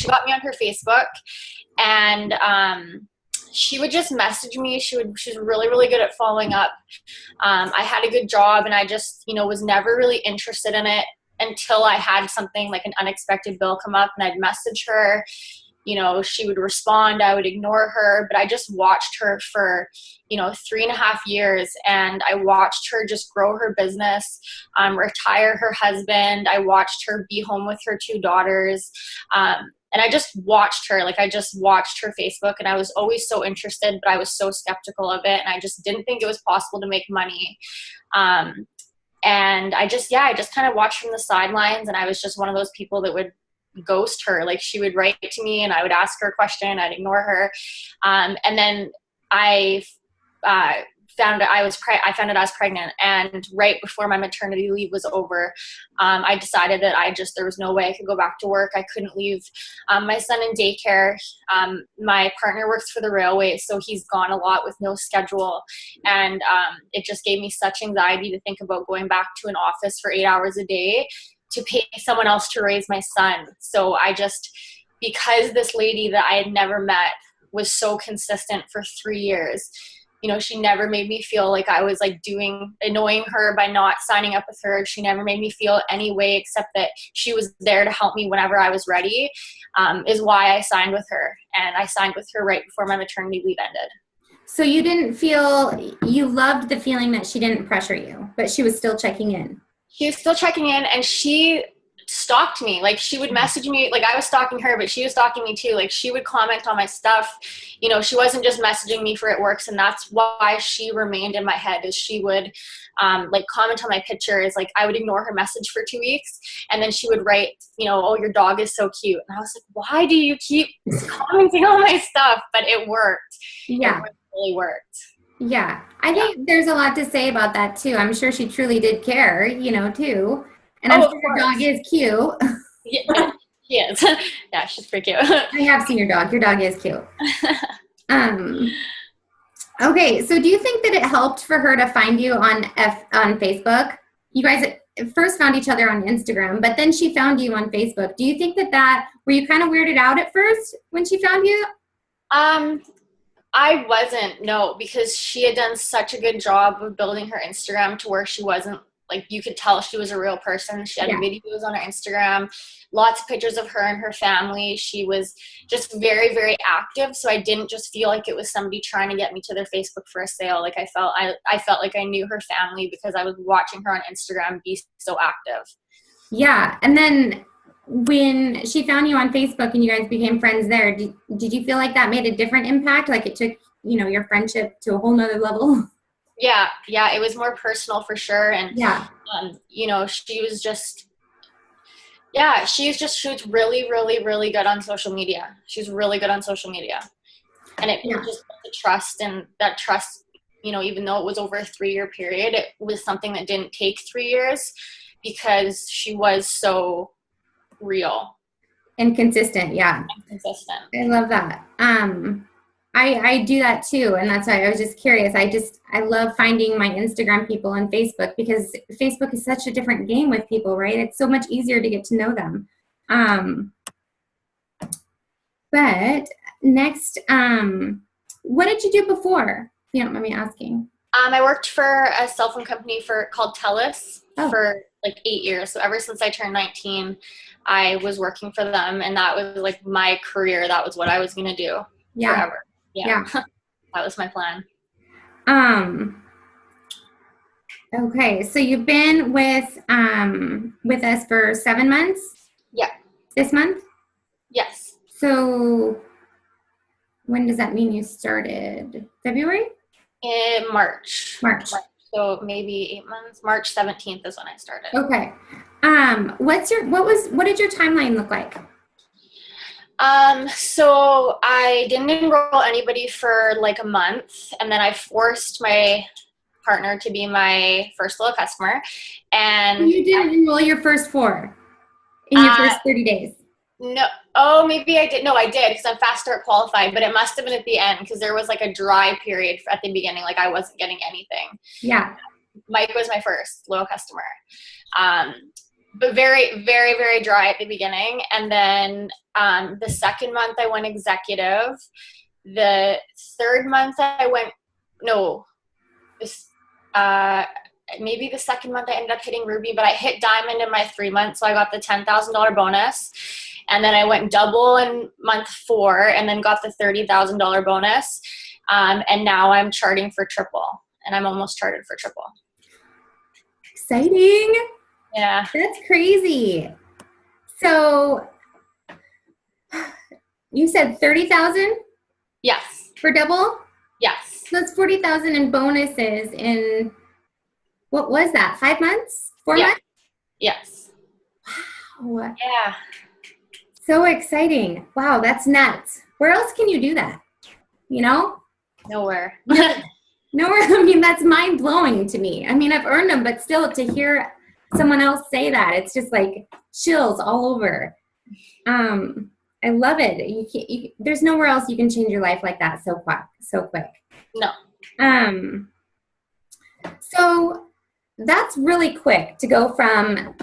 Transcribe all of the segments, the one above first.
she got me on her Facebook, and she would just message me. She's really, really good at following up. I had a good job, and I just, was never really interested in it until I had something like an unexpected bill come up, and I'd message her. She would respond, I would ignore her, but I just watched her for, 3.5 years, and I watched her just grow her business, retire her husband. I watched her be home with her 2 daughters. And I just watched her, I just watched her Facebook, and I was always so interested, but I was so skeptical of it. And I just didn't think it was possible to make money. And I just kind of watched from the sidelines, and I was just one of those people that would ghost her. She would write to me, and I would ask her a question, I'd ignore her. And then I found out I was pregnant, and right before my maternity leave was over, I decided that there was no way I could go back to work. I couldn't leave my son in daycare. My partner works for the railway, so he's gone a lot with no schedule, and it just gave me such anxiety to think about going back to an office for 8 hours a day to pay someone else to raise my son. So because this lady that I had never met was so consistent for 3 years, she never made me feel like I was annoying her by not signing up with her. She never made me feel any way except that she was there to help me whenever I was ready, is why I signed with her. And I signed with her right before my maternity leave ended. So you loved the feeling that she didn't pressure you, but she was still checking in. She was still checking in, and she stalked me. She would message me, I was stalking her, but she was stalking me too. She would comment on my stuff. She wasn't just messaging me for it works, and that's why she remained in my head, is she would comment on my pictures. I would ignore her message for 2 weeks, and then she would write, oh, your dog is so cute. And I was like, why do you keep commenting on my stuff? But it worked. Yeah. It really worked. Yeah. I think there's a lot to say about that too. I'm sure she truly did care, too. And I'm sure your dog is cute. Yeah, she is. Yeah, she's pretty cute. I have seen your dog. Your dog is cute. Okay, so do you think that it helped for her to find you on Facebook? You guys first found each other on Instagram, but then she found you on Facebook. Do you think that were you kind of weirded out at first when she found you? I wasn't, no, because she had done such a good job of building her Instagram to where she wasn't, you could tell she was a real person. She had videos on her Instagram, lots of pictures of her and her family. She was just very, very active. So I didn't just feel like it was somebody trying to get me to their Facebook for a sale. I felt like I knew her family because I was watching her on Instagram be so active. Yeah. And then when she found you on Facebook and you guys became friends there, did you feel like that made a different impact? It took, your friendship to a whole nother level? Yeah, it was more personal for sure. And, she was really, really, really good on social media. She's really good on social media. And it just built the trust, and that trust, even though it was over a 3-year period, it was something that didn't take 3 years because she was so real. And consistent, yeah. And consistent. I love that. I do that too, and that's why I was just curious. I love finding my Instagram people on Facebook because Facebook is such a different game with people, right? It's so much easier to get to know them. But next, what did you do before? If you don't mind me asking. I worked for a cell phone company called TELUS for 8 years. So ever since I turned 19, I was working for them, and that was my career. That was what I was going to do forever. Yeah. That was my plan. Okay. So you've been with us for 7 months? Yeah. This month? Yes. So when does that mean you started? February? In March. March. So maybe 8 months. March 17th is when I started. Okay. What did your timeline look like? So I didn't enroll anybody for a month, and then I forced my partner to be my first loyal customer. And you didn't enroll your first 4 in your first 30 days? No. Oh, maybe I did. No, I did because I'm fast start qualified, but it must have been at the end because there was a dry period at the beginning. I wasn't getting anything. Yeah. Mike was my first loyal customer. but very, very, very dry at the beginning. And then the second month I went executive. The third month I went, no, this, maybe the second month I ended up hitting ruby, but I hit diamond in my 3 months. So I got the $10,000 bonus. And then I went double in month 4 and then got the $30,000 bonus. And now I'm charting for triple, and I'm almost charted for triple. Exciting. Yeah. That's crazy. So you said 30,000? Yes. For double? Yes. So that's 40,000 in bonuses in, what was that? 5 months? 4 Yeah. months? Yes. Wow. Yeah. So exciting. Wow, that's nuts. Where else can you do that? You know? Nowhere. Nowhere. I mean, that's mind blowing to me. I mean, I've earned them, but still to hear someone else say that, it's just like chills all over. I love it. There's nowhere else you can change your life like that so quick. No. So that's really quick to go from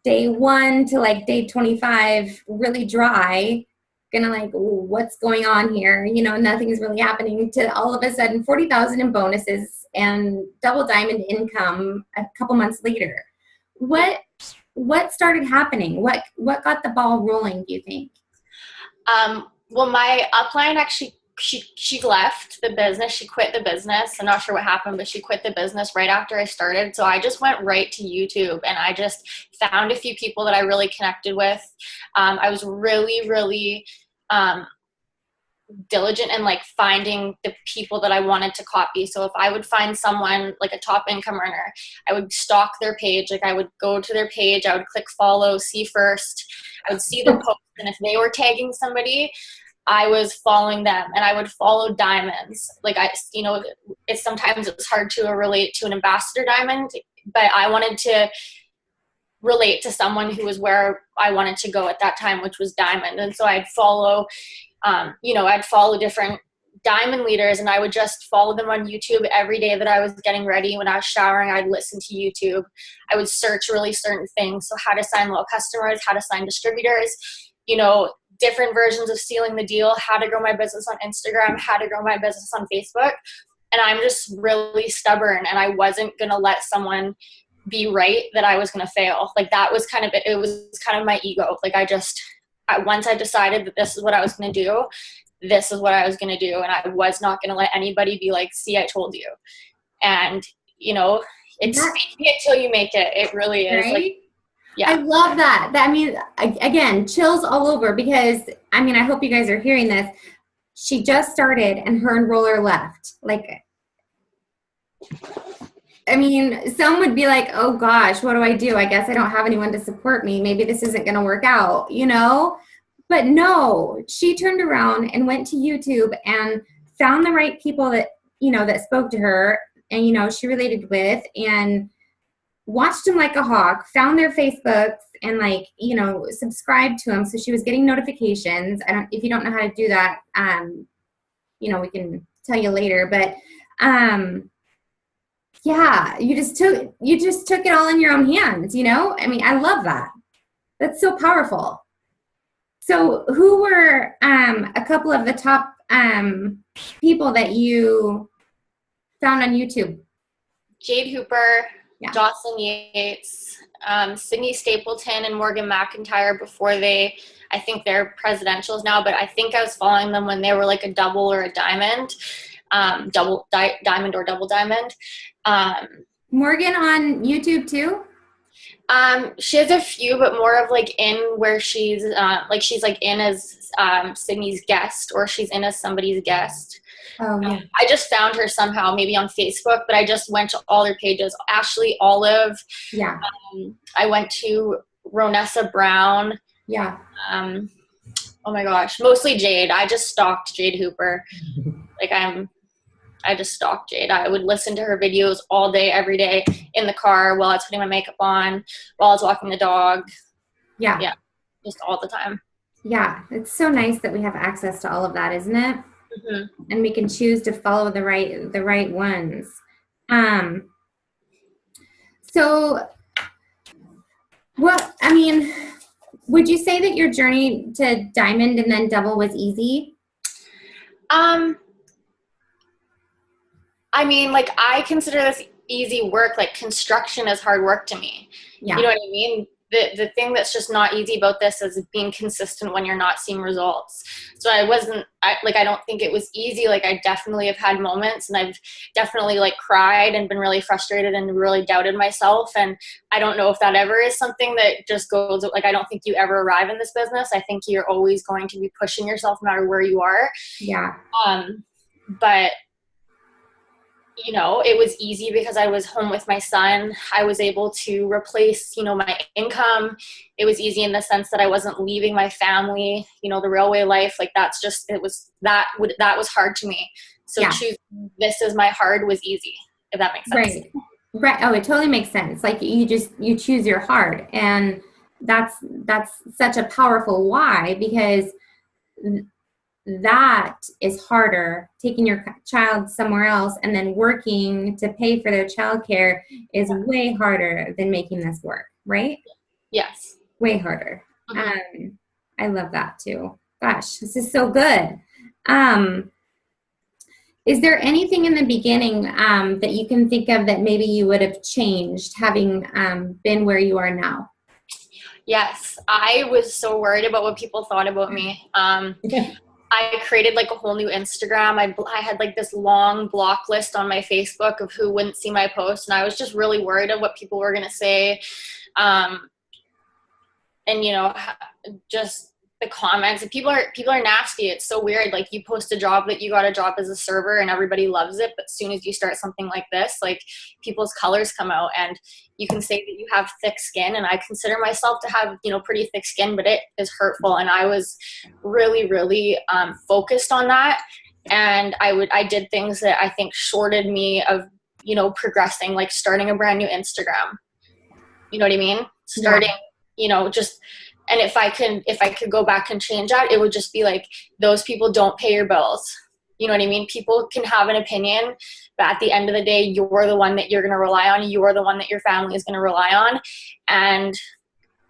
day 1 to like day 25, really dry, gonna like, what's going on here? You know, nothing's really happening, to all of a sudden 40,000 in bonuses and double diamond income a couple months later. What started happening? What got the ball rolling, do you think? Well, my upline actually, she left the business. She quit the business. I'm not sure what happened, but she quit the business right after I started. So I just went right to YouTube, and I just found a few people that I really connected with. I was really, really diligent in like finding the people that I wanted to copy. So if I would find someone like a top income earner, I would stalk their page. Like I would go to their page, I would click follow, see first. I would see their posts, and if they were tagging somebody, I was following them, and I would follow diamonds. Like sometimes it's hard to relate to an ambassador diamond, but I wanted to relate to someone who was where I wanted to go at that time, which was diamond. And so I'd follow different diamond leaders, and I would just follow them on YouTube every day that I was getting ready. When I was showering, I'd listen to YouTube. I would search really certain things. So how to sign loyal customers, how to sign distributors, different versions of sealing the deal, how to grow my business on Instagram, how to grow my business on Facebook. And I'm just really stubborn, and I wasn't going to let someone be right that I was going to fail. Like that was kind of it. It was kind of my ego. Like once I decided that this is what I was going to do, this is what I was going to do. And I was not going to let anybody be like, see, I told you. And, it's fake it till you make it. It really is. Right? Like, yeah. I love that. I mean, again, chills all over, because, I mean, I hope you guys are hearing this. She just started and her enroller left. Like, I mean, some would be like, oh gosh, what do I do? I guess I don't have anyone to support me. Maybe this isn't going to work out, But no, she turned around and went to YouTube and found the right people that, that spoke to her and, she related with, and watched them like a hawk, found their Facebooks and subscribed to them. So she was getting notifications. If you don't know how to do that, we can tell you later, but, yeah, you just took it all in your own hands, I mean, I love that. That's so powerful. So who were a couple of the top people that you found on YouTube? Jade Hooper, yeah. Jocelyn Yates, Sydney Stapleton, and Morgan McIntyre before I think they're presidentials now, but I think I was following them when they were like a double or a diamond, diamond or double diamond. Morgan on YouTube too? She has a few, but more of like in where she's she's like in as Sydney's guest, or she's in as somebody's guest. Oh yeah. I just found her somehow, maybe on Facebook, but I just went to all their pages. Ashley Olive. Yeah. I went to Ronessa Brown. Yeah. Oh my gosh, mostly Jade. I just stalked Jade Hooper. I just stalked Jade. I would listen to her videos all day, every day, in the car, while I was putting my makeup on, while I was walking the dog. Yeah. Yeah. Just all the time. Yeah. It's so nice that we have access to all of that, isn't it? Mm-hmm. And we can choose to follow the right ones. So Well, I mean, would you say that your journey to diamond and then double was easy? Um, I mean, like, I consider this easy work. Like, construction is hard work to me. You Yeah. know what I mean? The thing that's just not easy about this is being consistent when you're not seeing results. So I don't think it was easy. Like, I definitely have had moments, and I've definitely like cried and been really frustrated and really doubted myself. And I don't know if that ever is something that just goes, like, I don't think you ever arrive in this business. I think you're always going to be pushing yourself no matter where you are. Yeah. But you know, it was easy because I was home with my son. I was able to replace, you know, my income. It was easy in the sense that I wasn't leaving my family, you know, the railway life. Like, that was hard to me. So Yeah. choosing this as my hard was easy, if that makes sense. Right. Right. Oh, it totally makes sense. Like you choose your heart, and that's such a powerful why, because that is harder. Taking your child somewhere else and then working to pay for their childcare is way harder than making this work, right? Yes. Way harder. Mm-hmm. I love that too. Gosh, this is so good. Is there anything in the beginning that you can think of that maybe you would have changed having been where you are now? Yes. I was so worried about what people thought about me. I created like a whole new Instagram. I had like this long block list on my Facebook of who wouldn't see my post. And I was just really worried of what people were going to say. And, you know, just the comments. And people are nasty. It's so weird. Like, you post a job that you got a job as a server and everybody loves it. But as soon as you start something like this, like, people's colors come out, and you can say that you have thick skin. And I consider myself to have, you know, pretty thick skin, but it is hurtful. And I was really, really focused on that. And I did things that I think shorted me of, you know, progressing, like starting a brand new Instagram. You know what I mean? Starting, Yeah. you know, just, and if I could go back and change that, it would just be like, those people don't pay your bills. You know what I mean? People can have an opinion, but at the end of the day, you're the one that you're going to rely on. You're the one that your family is going to rely on. And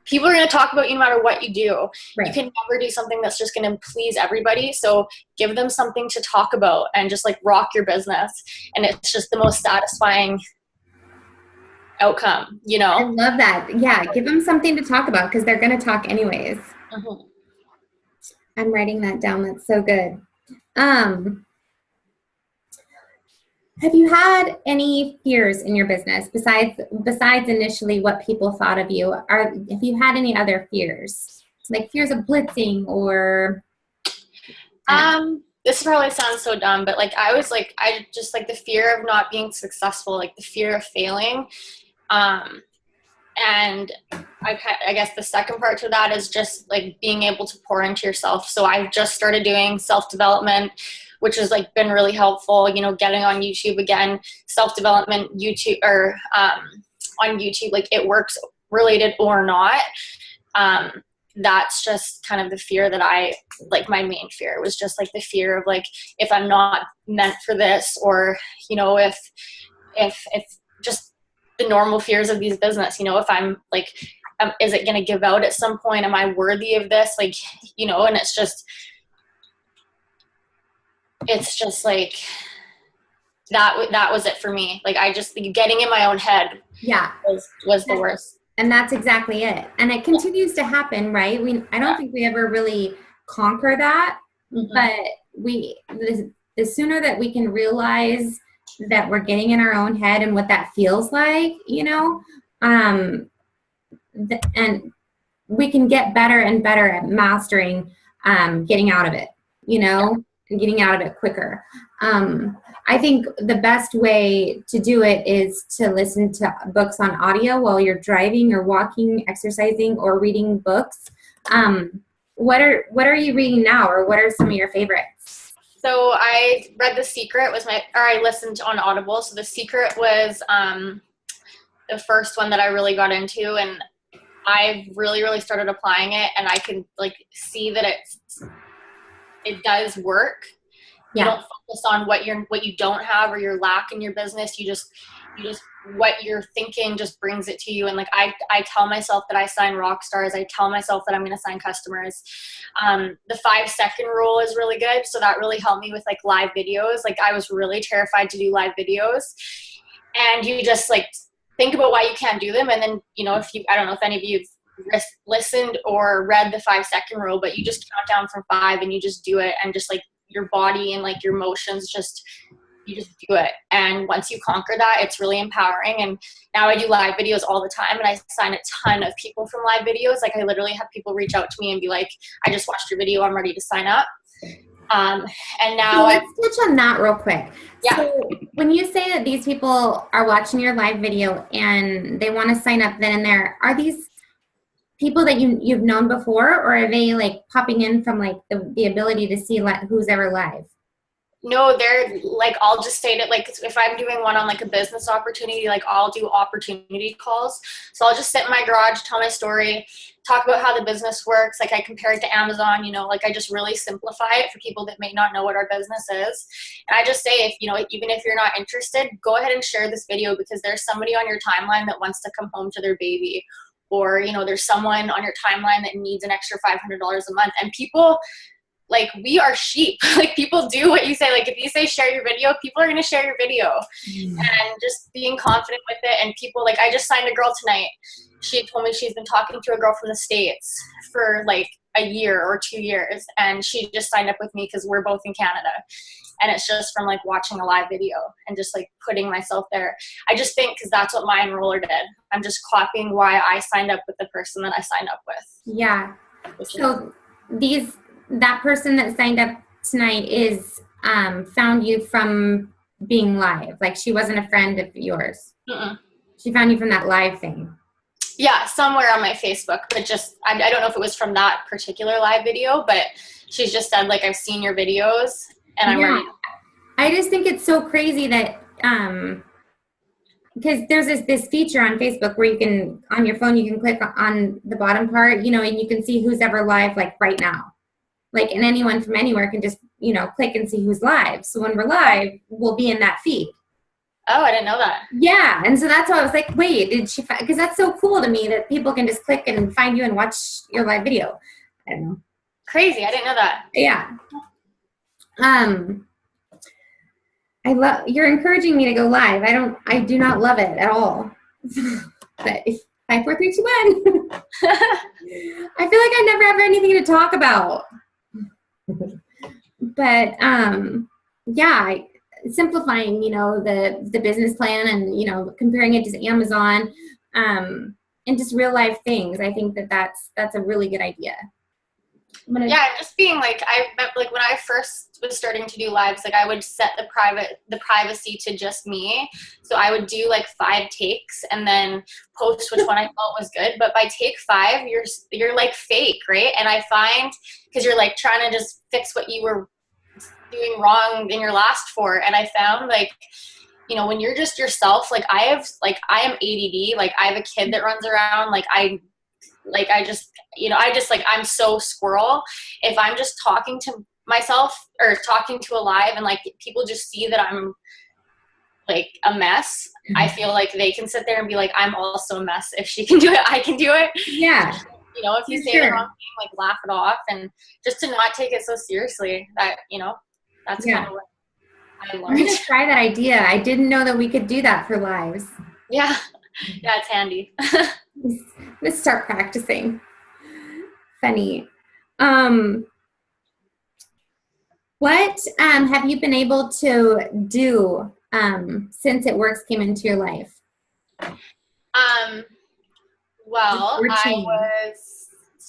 people are going to talk about you no matter what you do. Right. You can never do something that's just going to please everybody. So give them something to talk about and just like rock your business. And it's just the most satisfying outcome, you know? I love that. Yeah, give them something to talk about because they're going to talk anyways. Mm-hmm. I'm writing that down. That's so good. Have you had any fears in your business besides initially what people thought of you? Have you had any other fears, like fears of blitzing or? This probably sounds so dumb, but like, I just like the fear of not being successful, like the fear of failing. And I guess the second part to that is just like being able to pour into yourself. So I've just started doing self-development, which has like been really helpful, you know, getting on YouTube again, self-development YouTube or on YouTube, like it works related or not. That's just kind of the fear that my main fear was just like the fear of like, if I'm not meant for this, or, you know, if just the normal fears of these business, you know, if I'm like, is it going to give out at some point? Am I worthy of this? Like, you know, and it's just like, that was it for me. Like, getting in my own head was the worst. And that's exactly it. And it continues to happen, right? I don't think we ever really conquer that, mm-hmm. But the sooner that we can realize that we're getting in our own head and what that feels like, you know, and we can get better and better at mastering getting out of it, you know, and getting out of it quicker. I think the best way to do it is to listen to books on audio while you're driving or walking, exercising, or reading books. What are you reading now, or what are some of your favorites? So I read The Secret I listened on Audible. So The Secret was the first one that I really got into, and I've really, really started applying it, and I can like see that it does work. You don't focus on what you don't have or your lack in your business. You just what you're thinking just brings it to you. And like, I tell myself that I sign rock stars. I tell myself that I'm going to sign customers. The 5-second rule is really good. So that really helped me with like live videos. Like I was really terrified to do live videos, and you just like think about why you can't do them. And then, you know, I don't know if any of you have listened or read the 5-second rule, but you just count down from 5 and you just do it. And just like your body and like your emotions, you just do it. And once you conquer that, it's really empowering. And now I do live videos all the time, and I sign a ton of people from live videos. Like I literally have people reach out to me and be like, I just watched your video, I'm ready to sign up. And now so let's touch on that real quick. Yeah. So when you say that these people are watching your live video and they want to sign up then and there, are these people that you've known before, or are they like popping in from like the ability to see who's ever live? No, they're like, I'll just state it, like if I'm doing one on like a business opportunity, like I'll do opportunity calls. So I'll just sit in my garage, tell my story, talk about how the business works. Like I compare it to Amazon, you know, like I just really simplify it for people that may not know what our business is. And I just say, if, you know, even if you're not interested, go ahead and share this video, because there's somebody on your timeline that wants to come home to their baby. Or, you know, there's someone on your timeline that needs an extra $500 a month. And people, like, we are sheep. Like, people do what you say. Like, if you say share your video, people are going to share your video. And just being confident with it. And people, like, I just signed a girl tonight. She had told me she's been talking to a girl from the States for like a year or 2 years. And she just signed up with me because we're both in Canada. And it's just from like watching a live video and just like putting myself there. I just think because that's what my enroller did. I'm just copying why I signed up with the person that I signed up with. Yeah. So that person that signed up tonight found you from being live. Like she wasn't a friend of yours. Mm-mm. She found you from that live thing. Yeah, somewhere on my Facebook, but just, I don't know if it was from that particular live video, but she's just said like, I've seen your videos and I'm ready. I just think it's so crazy that, because there's this feature on Facebook where you can, on your phone, you can click on the bottom part, you know, and you can see who's ever live, like right now. Like, and anyone from anywhere can just, you know, click and see who's live. So when we're live, we'll be in that feed. Oh, I didn't know that. Yeah, and so that's why I was like, wait, did she, because that's so cool to me that people can just click and find you and watch your live video. I don't know. Crazy, I didn't know that. Yeah. You're encouraging me to go live. I do not love it at all. But 5, 4, 3, 2, 1. I feel like I never have anything to talk about. But yeah, simplifying, you know, the business plan and, you know, comparing it to Amazon, and just real life things. I think that's a really good idea. Yeah, just being like, when I first was starting to do lives, like I would set the privacy to just me. So I would do like 5 takes and then post which one I felt was good. But by take 5, you're like fake, right? And I find, because you're like trying to just fix what you were doing wrong in your last 4. And I found like, you know, when you're just yourself, like I am ADD, like I have a kid that runs around, like I'm so squirrel. If I'm just talking to myself or talking to a live and like people just see that I'm like a mess, I feel like they can sit there and be like, I'm also a mess. If she can do it, I can do it. Yeah. You know, if you say the wrong thing, like laugh it off, and just to not take it so seriously. That, you know, that's kind of what I learned. I'm going to try that idea. I didn't know that we could do that for lives. Yeah. Yeah, it's handy. Let's start practicing. Funny. What have you been able to do since It Works came into your life? Well,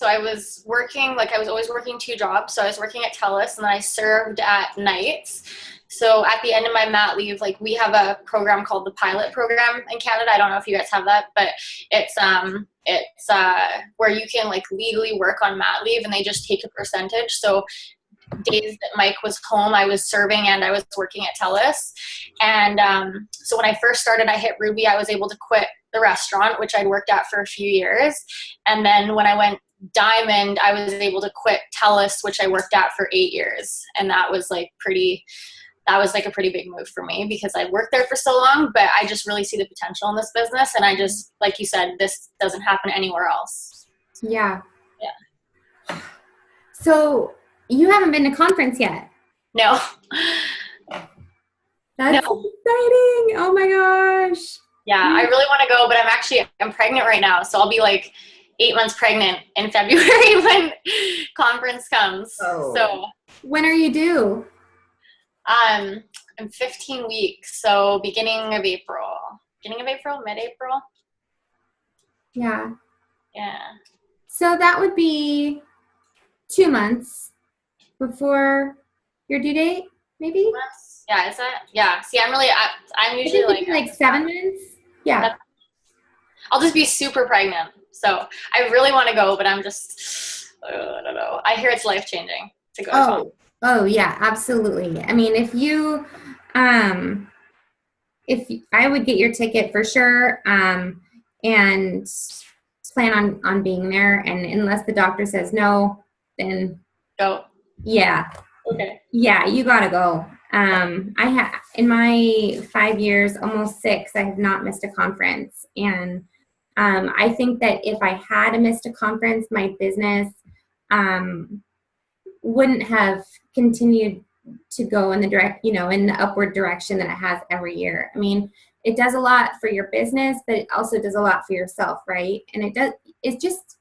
I was working, like I was always working 2 jobs. So I was working at TELUS and then I served at nights. So at the end of my mat leave, like we have a program called the pilot program in Canada. I don't know if you guys have that, but it's where you can like legally work on mat leave and they just take a percentage. So days that Mike was home, I was serving and I was working at TELUS. And so when I first started, I hit Ruby, I was able to quit the restaurant, which I'd worked at for a few years. And then when I went Diamond, I was able to quit TELUS, which I worked at for 8 years. And that was like pretty that was like a pretty big move for me because I worked there for so long, but I just really see the potential in this business. And I just, like you said, this doesn't happen anywhere else. Yeah. Yeah. So you haven't been to conference yet? No. That's exciting. Oh my gosh. Yeah, I really want to go, but I'm pregnant right now. So I'll be like 8 months pregnant in February when conference comes. Oh. So when are you due? I'm 15 weeks. So beginning of April, mid-April. Yeah. Yeah. So that would be 2 months before your due date, maybe? Yeah, is that? Yeah. See, I'm usually like 7 months. Yeah. I'll just be super pregnant. So I really want to go, but I'm just, I don't know. I hear it's life-changing to go. Oh yeah, absolutely. I mean, if I would get your ticket for sure, and plan on being there, and unless the doctor says no, then go. Yeah. Okay. Yeah, you gotta go. I have in my 5 years, almost 6, I have not missed a conference, and I think that if I had missed a conference, my business wouldn't have continued to go in the upward direction that it has every year. I mean, it does a lot for your business, but it also does a lot for yourself, right? And it just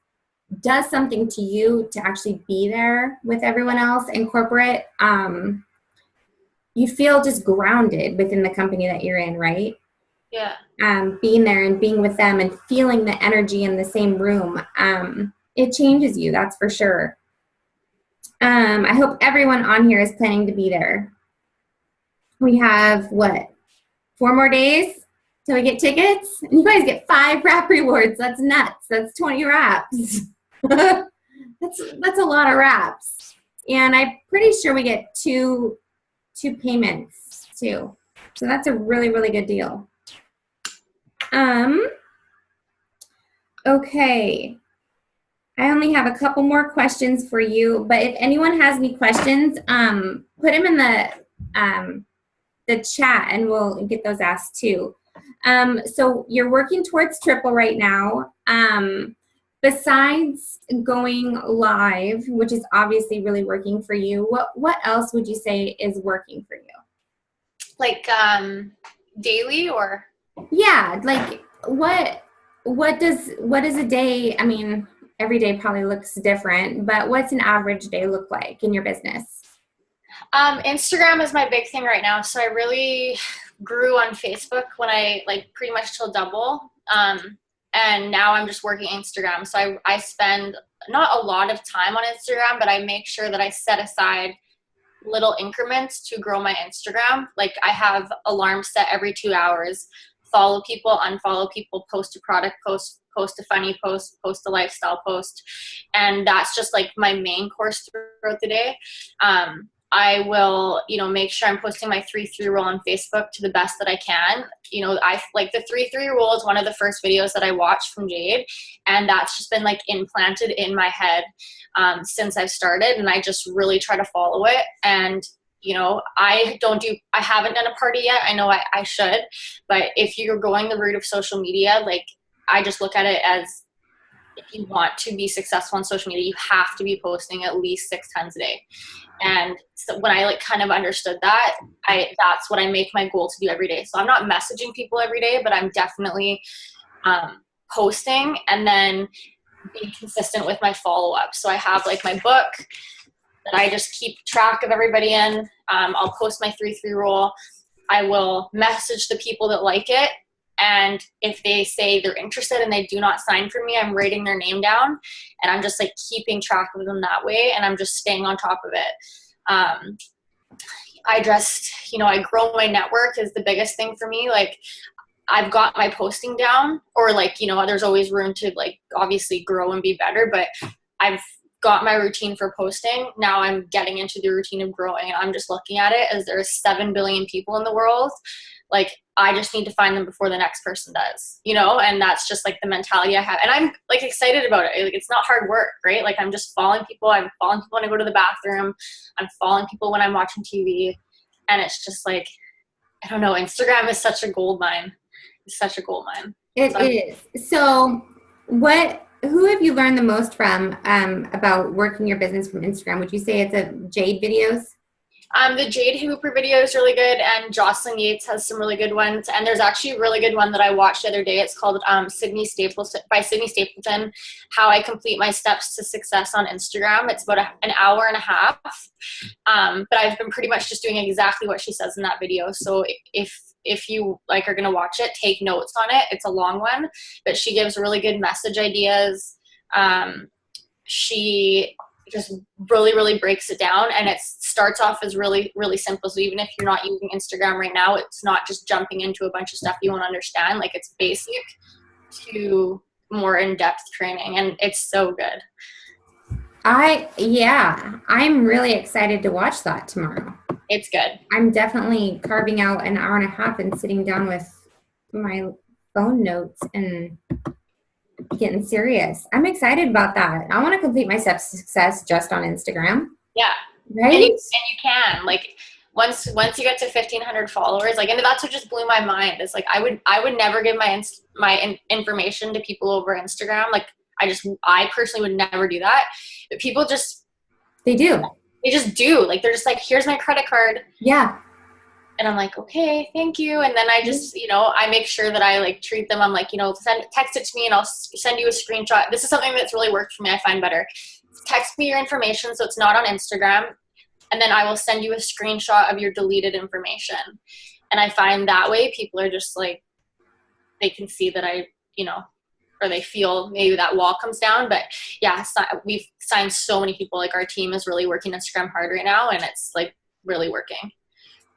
does something to you to actually be there with everyone else in corporate. You feel just grounded within the company that you're in, right? Yeah. Being there and being with them and feeling the energy in the same room, it changes you, that's for sure. I hope everyone on here is planning to be there. We have, 4 more days till we get tickets? And you guys get 5 wrap rewards. That's nuts. That's 20 wraps. That's a lot of wraps. And I'm pretty sure we get two payments too. So that's a really, really good deal. Okay. I only have a couple more questions for you, but if anyone has any questions, put them in the chat and we'll get those asked too. So you're working towards triple right now. Besides going live, which is obviously really working for you, what else would you say is working for you? Like daily or? Yeah, like what does a day, I mean, every day probably looks different, but what's an average day look like in your business? Instagram is my big thing right now. So I really grew on Facebook when I pretty much till double. And now I'm just working Instagram. So I spend not a lot of time on Instagram, but I make sure that I set aside little increments to grow my Instagram. Like I have alarms set every 2 hours, follow people, unfollow people, post a product post, post a funny post, post a lifestyle post. And that's just like my main course throughout the day. I will, make sure I'm posting my 3-3 rule on Facebook to the best that I can. I like the 3-3 rule is one of the first videos that I watched from Jade. And that's just been implanted in my head since I've started. And I just really try to follow it. And, I haven't done a party yet. I know I should. But if you're going the route of social media, I just look at it as, if you want to be successful on social media, you have to be posting at least 6 times a day. And so when I kind of understood that, that's what I make my goal to do every day. So I'm not messaging people every day, but I'm definitely posting and then being consistent with my follow-up. So I have my book that I just keep track of everybody in. I'll post my 3-3 rule. I will message the people that like it. And if they say they're interested and they do not sign for me, I'm writing their name down and I'm just keeping track of them that way. And I'm just staying on top of it. I grow my network is the biggest thing for me. I've got my posting down or there's always room to obviously grow and be better, but I've got my routine for posting. Now I'm getting into the routine of growing and I'm just looking at it as there's 7 billion people in the world. I just need to find them before the next person does, and that's just the mentality I have. And I'm excited about it. It's not hard work, right? I'm just following people. I'm following people when I go to the bathroom. I'm following people when I'm watching TV. And it's just like, I don't know, Instagram is such a gold mine. It's such a gold mine. It is. So who have you learned the most from about working your business from Instagram? Would you say it's a Jade videos? The Jade Hooper video is really good, and Jocelyn Yates has some really good ones. And there's actually a really good one that I watched the other day. It's called Sydney Stapleton, How I Complete My Steps to Success on Instagram. It's about an hour and a half. But I've been pretty much just doing exactly what she says in that video. So if you like are going to watch it, take notes on it. It's a long one, but she gives really good message ideas. She just really, really breaks it down, and it starts off as really, really simple. So even if you're not using Instagram right now, it's not just jumping into a bunch of stuff you won't understand. Like, it's basic to more in-depth training, and it's so good. I'm really excited to watch that tomorrow. It's good. I'm definitely carving out an hour and a half and sitting down with my phone notes and getting serious. I'm excited about that. I want to complete my steps to success just on Instagram. Yeah. Right? And you can. Like, once you get to 1,500 followers, like, and that's what just blew my mind. It's like, I would never give my information to people over Instagram. Like, I personally would never do that. But people just, they just do. Like, they're just like, here's my credit card. Yeah. And I'm like, okay, thank you. And then I just, I make sure that I like treat them. I'm like, text it to me and I'll send you a screenshot. This is something that's really worked for me. I find better. Text me your information so it's not on Instagram. And then I will send you a screenshot of your deleted information. And I find that way people are just like, they can see that or they feel maybe that wall comes down. But yeah, we've signed so many people. Like, our team is really working Instagram hard right now, and it's like really working.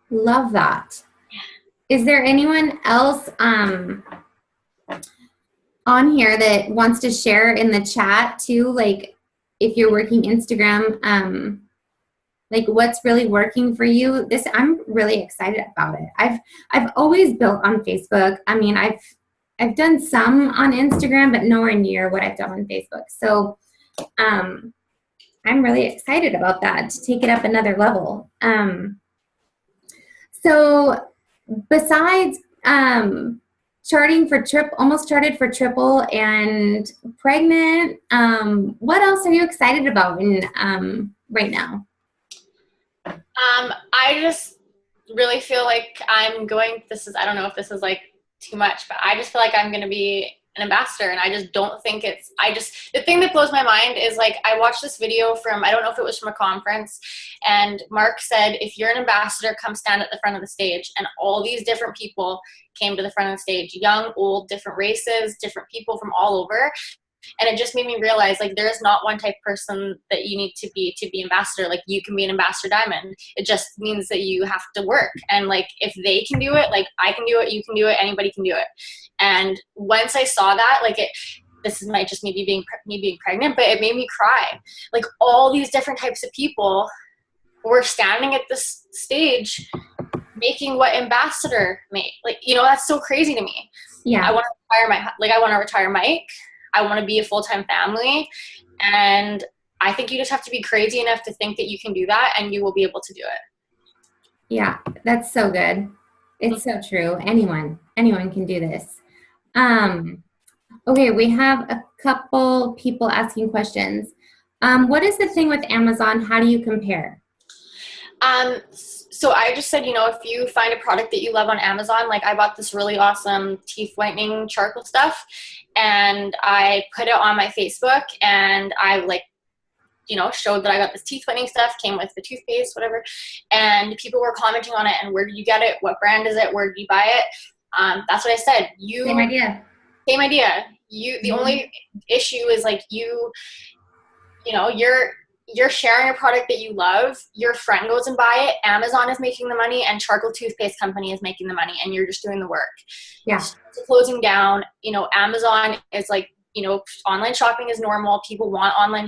Love that. Is there anyone else on here that wants to share in the chat too? Like, if you're working Instagram, like, what's really working for you? I'm really excited about it. I've always built on Facebook. I mean, I've done some on Instagram, but nowhere near what I've done on Facebook. So I'm really excited about that, to take it up another level. So besides almost charted for triple and pregnant, what else are you excited about right now? I just really feel like I don't know if this is like too much, but I just feel like I'm going to be an ambassador, and I just don't think the thing that blows my mind is, like, I watched this video from, I don't know if it was from a conference, and Mark said, if you're an ambassador, come stand at the front of the stage. And all these different people came to the front of the stage, young, old, different races, different people from all over. And it just made me realize, like, there is not one type of person that you need to be ambassador. Like, you can be an ambassador diamond. It just means that you have to work. And, like, if they can do it, like, I can do it, you can do it, anybody can do it. And once I saw that, like, this might just me being pregnant, but it made me cry. Like, all these different types of people were standing at this stage making what ambassador made. Like, that's so crazy to me. Yeah. I want to retire Mike. I want to be a full-time family. And I think you just have to be crazy enough to think that you can do that, and you will be able to do it. Yeah, that's so good. It's so true. Anyone can do this. Okay, we have a couple people asking questions. What is the thing with Amazon? How do you compare? So I just said, if you find a product that you love on Amazon, like, I bought this really awesome teeth whitening charcoal stuff, and I put it on my Facebook, and I showed that I got this teeth whitening stuff, came with the toothpaste, whatever. And people were commenting on it, and where did you get it? What brand is it? Where did you buy it? That's what I said. Same idea. The only issue is, like, you're sharing a product that you love, your friend goes and buy it, Amazon is making the money, and charcoal toothpaste company is making the money, and you're just doing the work. Yeah. It's closing down. Amazon is like, online shopping is normal. People want online